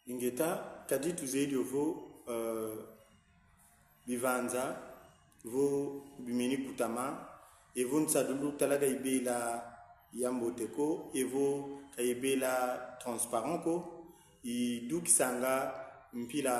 ingeta kadi tuzeidi ovo bivanza vo bimini kutama evo ntsadulu talaga ibela yambote ko evo kayebela transparent ko idukisanga mpila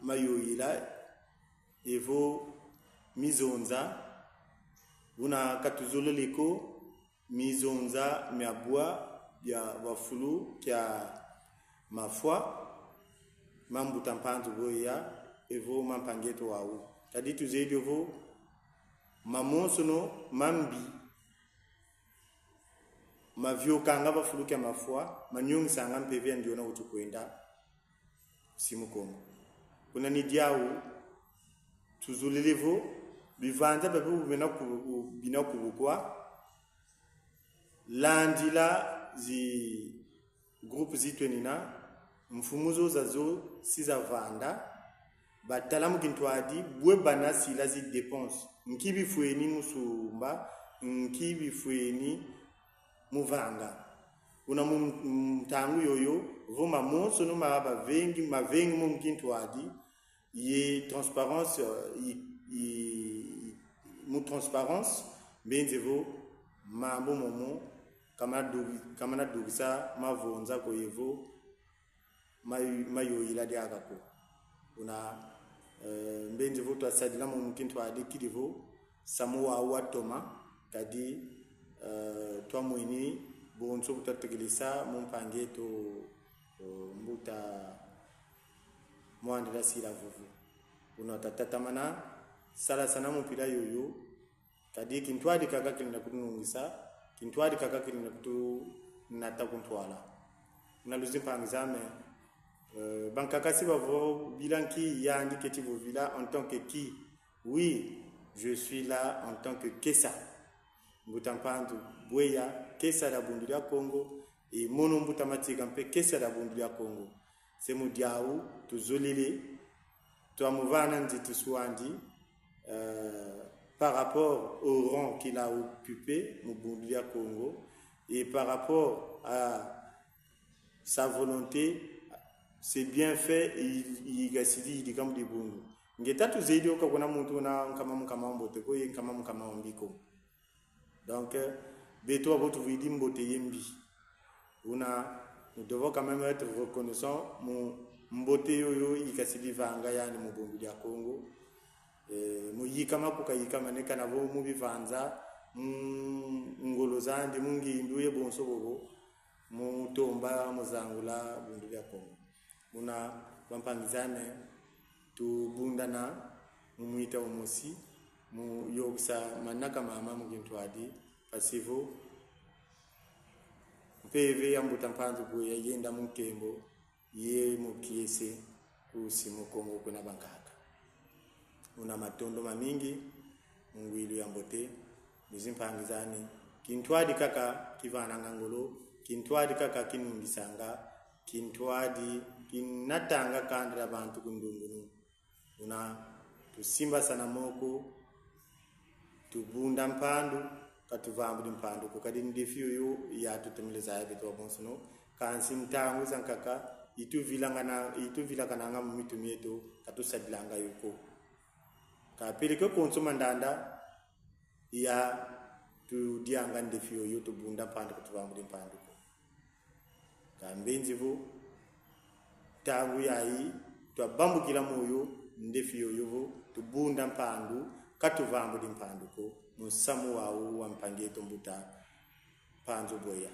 mayoyila evo mizonza una katuzololeko mizonza miabua ya wafulu kia mafwa mambuta mpanzu boya evo mampangeto wau kadi tuzeidi ovo mamonsono mambi mavyo kanga wafulu kia mafwa manyungi sanga mpevya ndiona utukwenda simu Kongo kuna nidiawu tuzulelevo bivanza babu bina kubukwa landila zi groupe zitwenina mfumuzo zazo siza vanda batalamu kintwadi bwe bana sila zi dépense nkibi fueni musumba nkibi fueni muvanga una mtangu yoyo voma monso no maba vengi mavengi mumkintwadi ye transparence mu transparence benzevo mambo momo kamana dugisa mavonza ko yevo mayo ila diaga ko una benzevo to asadila mumkinto adi kidivo samuwa watoma kadi to moini bonso kutategelisa mumpangeto mbuta mwandira sila vuvu una tatatamana sala sana mpira yoyo kadi kintwadi kaka kilina kunungisa kintwadi kaka kilina kutu nata kuntwala na luzimpangizame bankaka si bavo bilanki yandi keti vila en tant que qui oui je suis là en tant que kesa mbutampandu bweya kesa la bundu ya Congo et mono mbutamatika mpe kesa la bundu ya Congo c'est mudiaou tuzolele tuamuvana nditi swandi par rapport au rang qu'il a occupé Mubundu ya Congo et par rapport à sa volonté, c'est bien fait il gasidi di kam di bundu ngeta tu zeidi okakona muntu na kama mbote ko kama mbiko donc beto abotu vidi mbote yembi nous devons quand même être reconnaissants mon mbote yoyo ikasidi vanga yani Mubundu ya Congo muyikama kukayikama nekana vo mubivanza ngolozandi mungindu ye bonso bobo mutomba muzangula bundu ya Kongo muna bampangizane tubundana mumuita umusi mu yoksa manaka mama mugintwadi pasivo mpeve yambuta mpanzu boya yenda munkembo ye mukiese kusimu Kongo kuna bankaka una matondo mamingi ngwilu ya mbote nizimpangizani kintwadi kaka kivana ngangolo kintwadi kaka kinungisanga kintwadi kinatanga kandira bantu kundungunu una tusimba sana moko tubunda mpandu katuvambu mpandu kukadi ndefio yo ya tutemeleza yabe to bonsono kansi mtangu zankaka ituvila mu mitumieto katusadilanga yuko kapili ko konsoma ndanda ya tu dianga ndefio yo to bunda pande ko tuvambu pande ko kambenzivo tangu yayi to bambu kila moyo ndefio yo to bunda pandu katuvambu pande ko musamu wawo wampange to mbuta panzo boya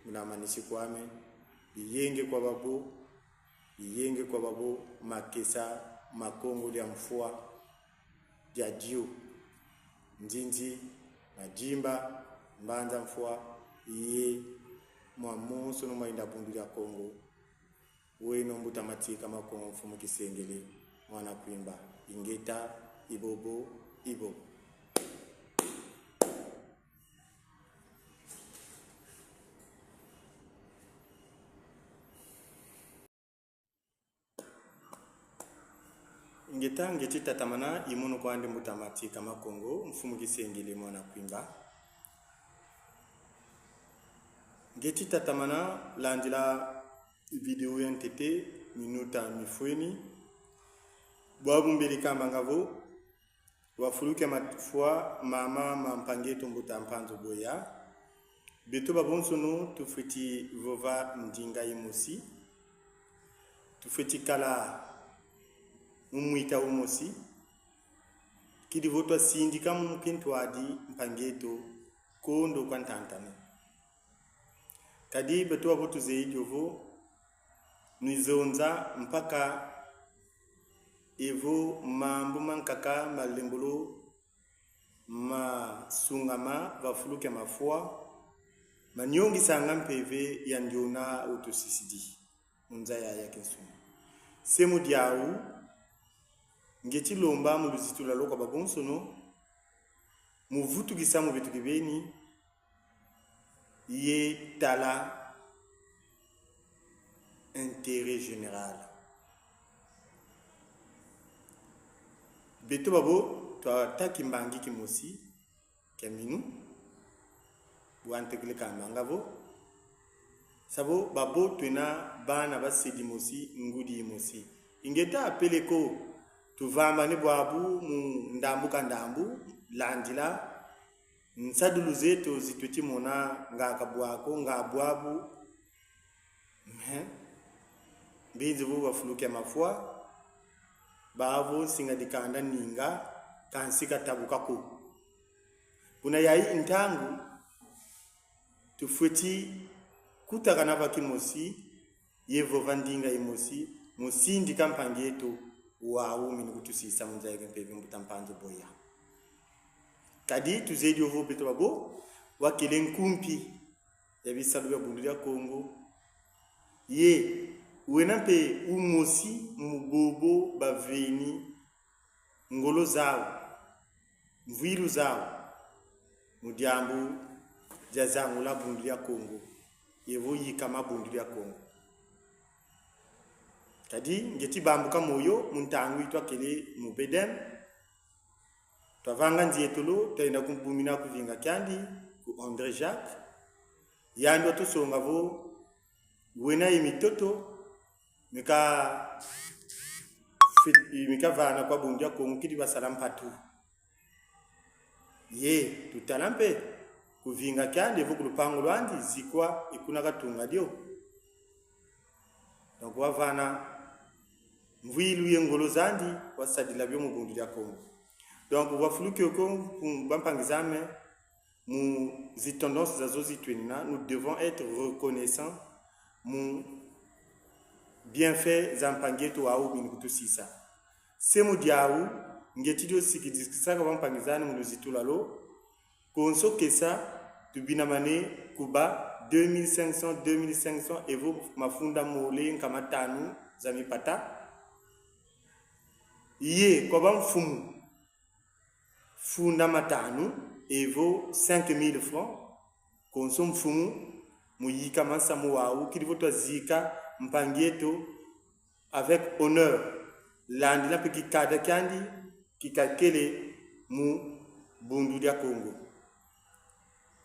munamanisi kwame biyenge kwa babu makesa makongo ya mfua ya dio njinji majimba mbanza mfua iye mwamonso no mainda bundu ya Kongo weno mbutamatika makongo mfumu kisengele mwana kuimba ingeta ibobo ngetange chitatamana imono kwande mutamati kama Kongo mfumu kisengele mwana kuimba Ngeti tatamana landila video yantete minuta mifweni bwabu mbili kama ngavo wafuluke matfua mama mampange tumbuta mpanzo boya beto babonsonu tufiti vova ndinga imusi tufiti kala umuita umusi kidi voto sindika mumkintu adi mpangeto kondo kwantantane kadi beto abotu zeidi ovo nizonza mpaka evo mambu mankaka malembolo ma sungama vafuluke mafua manyongi sanga mpeve ya ndiona autosisidi unza ya kensuma semu diawu ngeti lomba muluzitula lokwa babonsono muvutu gisamu bitu gibeni ye tala intérêt général beto babo to takimbangi kimosi keminu buantekle kamangavo sabo babo twena bana basedi mosi ngudi mosi ingeta apeleko tuvamba ne bwabu mu ndambu kandambu landila nsadulu zetu zitwiti mona ngakabwako ngabwabu bizi bu bafuluke mafua bavo singa dikanda ninga kansika tabukako kuna yai intangu tufuti kutakana bakimosi yevo vandinga imosi musindi kampangeto wawu mini kutusisa munzaike mpeve mbutampanzo boya kadi tuzedi ovo beto babo wakile nkumpi yabisalu ya bundu ya Kongo ye wenampe umosi mugobo baveni ngolo zao mviru zao mudiambu jazangu la bundu ya Kongo yevo yikama bundu ya Kongo kadi ngeti bambuka moyo muntangu itwa kele mubedem twavanga nzietolo taina kumbumina kuvinga kyandi ku André Jacques yando tusonga vo wena imitoto mika vana kwa bundu ya Kongo kidi basalam patu ye tutalampe kuvinga kyandi vo kulupango lwandi zikwa ikuna katunga dio donc wavana mvilu yengolo zandi wasadila byo mubundu ya Kongo donc wafuluke ko bampangizame mu zitondances za zozitwenina nous devons être reconnaissants mu bienfait zampangeto wa ubini kutusisa semu diawu ngetidio sikidisaka bampangizane mu luzitula lo konso kesa tubina mane kuba 2500 evo mafunda mole nkamatanu za mipata ye kwa bamfumu funda matanu evo 5000 francs konso mfumu muyika mansa muwawu kilivo twazika mpangeto avec honneur landila pe kikada kyandi kikakele mu bundu ya Kongo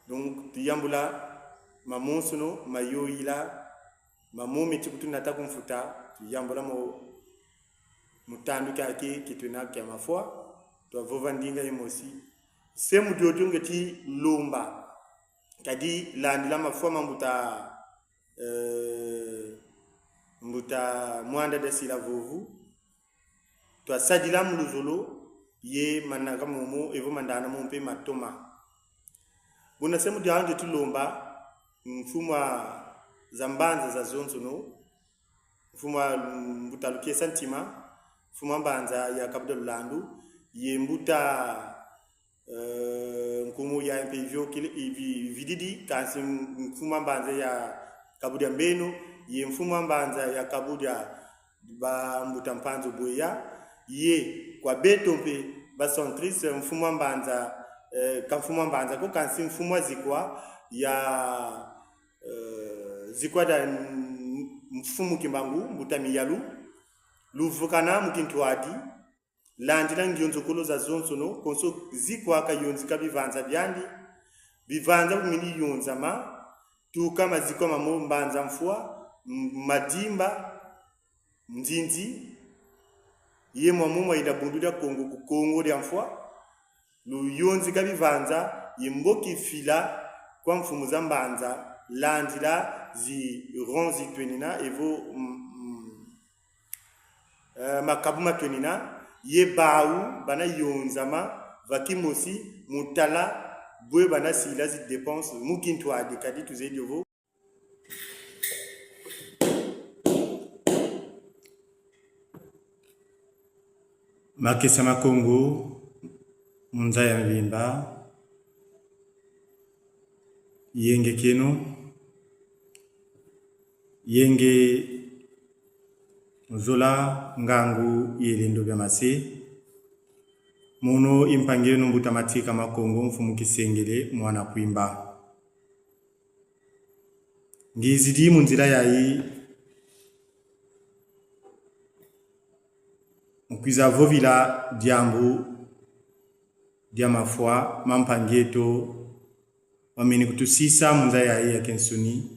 donc tuyambula mamonsono mayoyila mamome tikutunata kumfuta tuyambula mo mutandu kake kituna kya mafua to vovandinga emosi semu dioto ngeti lomba kadi landila mafua mbuta mwanda de sila vovu to asadila muluzolo ye manaka momo evo mandana mompe matoma buna semu dianje tulomba mfuma zambanza za zonsono mfuma mbuta lukie santima mfuma mbanza ya Cabo Delgado ye mbuta nkumu ya mpevyo kile vididi kansi mfuma mbanza ya Cabo de Mbeno ye mfuma mbanza ya Cabo ba mbuta mpanzo boya ye kwa betompe ba centrice mfuma mbanza kamfuma mbanza ko kansi mfuma zikwa ya zikwa da mfumu kimbangu mbuta miyalu luvukana mukintwadi landila ngionzo kolo za zonsono konso zikwa ka yonzi ka bivanza byandi bivanza kumini yonza ma tuka maziko mamo mbanza mfua madimba mdinzi ye mwamu mwaida bundu dia Kongo ku Kongo dia mfua luyonzi kabivanza yimboki fila kwa mfumu za mbanza landila zi ronzi twenina evo makabuma twenina ye baou bana yonzama vakimosi mutala bwe bana sila zi dépense mukintwa de kadi tuzedi ovo makesa makongo munza ya mbimba yenge keno yenge zola ngangu yelendo bya mase muno impangire numbuta matika makongo mfumu kisengele mwana kuimba ngizidi munzira yayi mkwiza vovila diambu dia mafwa mampangeto wameni kutusisa munza yayi ya kensuni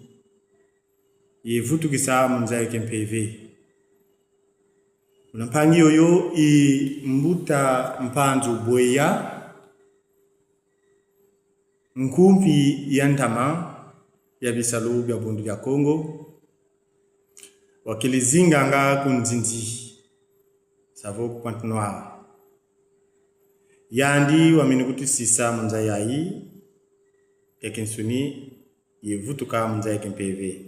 yevutu kisa munza ya kempeve unampangi yoyo i mbuta mpanzu bweya nkumpi ya ntama ya bisalu bya bundu ya Kongo wakilizinganga kunzinzi savo Pointe Noire yandi wameni kutusisa munza yayi ya kensuni yevutuka munza ya kempeve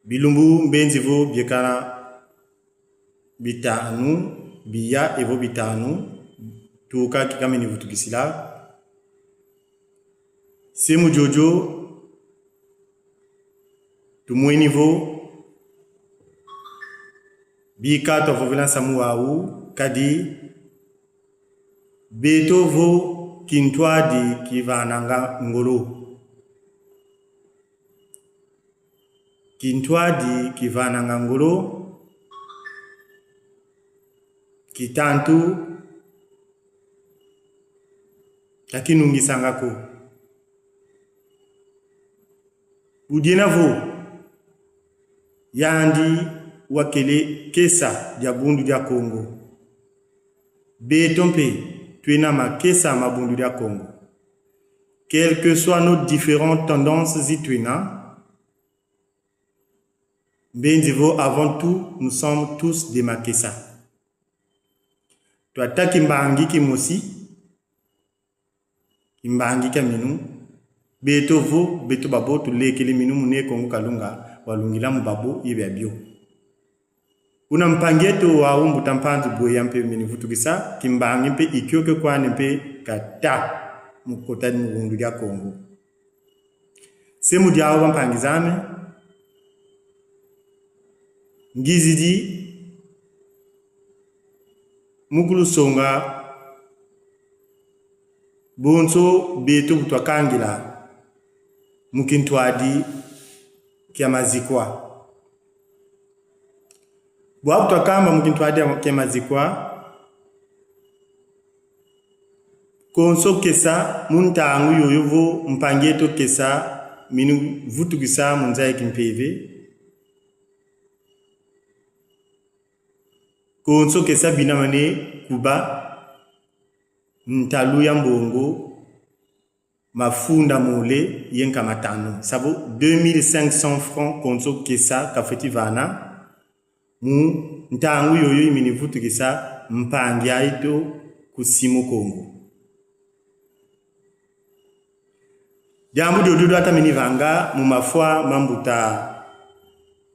bilumbu mbenzivo biekana bitanu biya evo bitanu tuka kikameni vutukisila semu jojo tumwenivo bika to vovela samu au kadi betovo kintwadi kivananga ngolo kintwadi kivananga ngolo kitantu takinungisangako udienavo yandi wakele kesa dia bundu dia Kongo betompe tuena makesa mabundu dia Kongo quelles que soient nos différentes tendances zituena benzivo avant tout nous sommes tous des makesa tu ataki mbangi kimosi imbangi kaminu beto vo beto babo tu lekele minu mune Kongo kalunga walungila mbabo ibe abio una mpangeto wa umbu tampanzu boya mpe mini vutukisa kimbangi mpe ikyoke kwani mpe kata mukotani mundu dia Kongo semu dia wa mpangizame ngizidi mukulu songa bonso beto butwakangila mukintwadi kia mazikwa bwa butwakamba mukintwadi kia mazikwa konso kesa muntangu yoyovo mpangeto kesa minu vutukisa munzaye kimpeve konso kesa binamane kuba ntalu ya mbongo mafunda mole yenka matano sabo 2500 francs konso kesa kafeti vana mu ntangu yoyo imini vutukisa mpangi aito kusimu Kongo jambu dodo ata mini vanga mu mafwa mambuta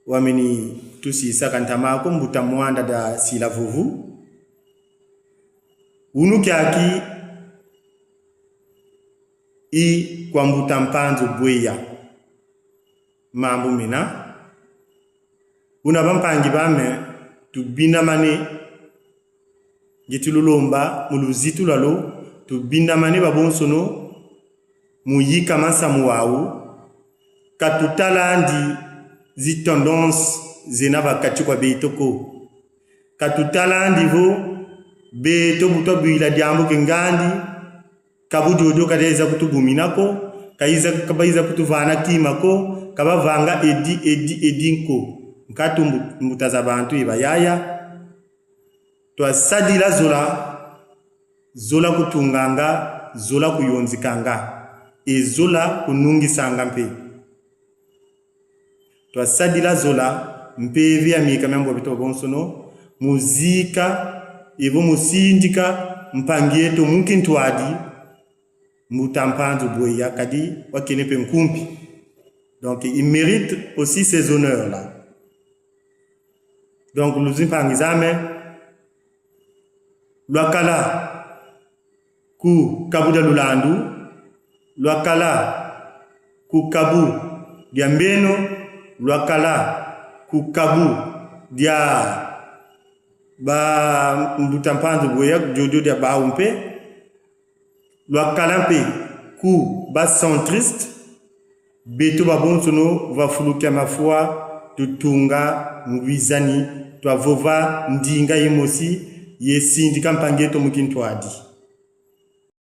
wameni tusisa kantama ko mbuta mwanda da sila vuvu unu kyaki i kwa mbuta mpanzo bweya mambu mina una bampangi bame tubinda mane gitululomba muluzitu lalo tubinda mane babonsono muyika masamu wawu katutalandi zi tendance zena bakati kwa beitoko katutalandi vo beto buto buila diambo kengandi kabujojo kadeza kutubuminako kaiza kabaiza kutuvana kimako kaba vanga edinko nkatu mutaza bantu ibayaya twasadila zola kutunganga zola kuyonzikanga zola kunungisanga mpe twasadila zola mpe vya mika mambo bito bonsono muzika evo musindika mpangieto munkintwadi mutampanzo boya kadi wakenepe nkumpi. Donc il mérite aussi ces honneurs là. Donc nous impangizame lwakala ku kabuda lulandu lwakala ku kabu dia mbeno lwakala ku kabu dia ba mbutampanzo boya jojo dia ba umpe lwakala mpe ku ba centriste beto babonsono va fulukia mafua tutunga ngwizani twa vova ndinga yemosi yesindika mpangeto mukintwadi.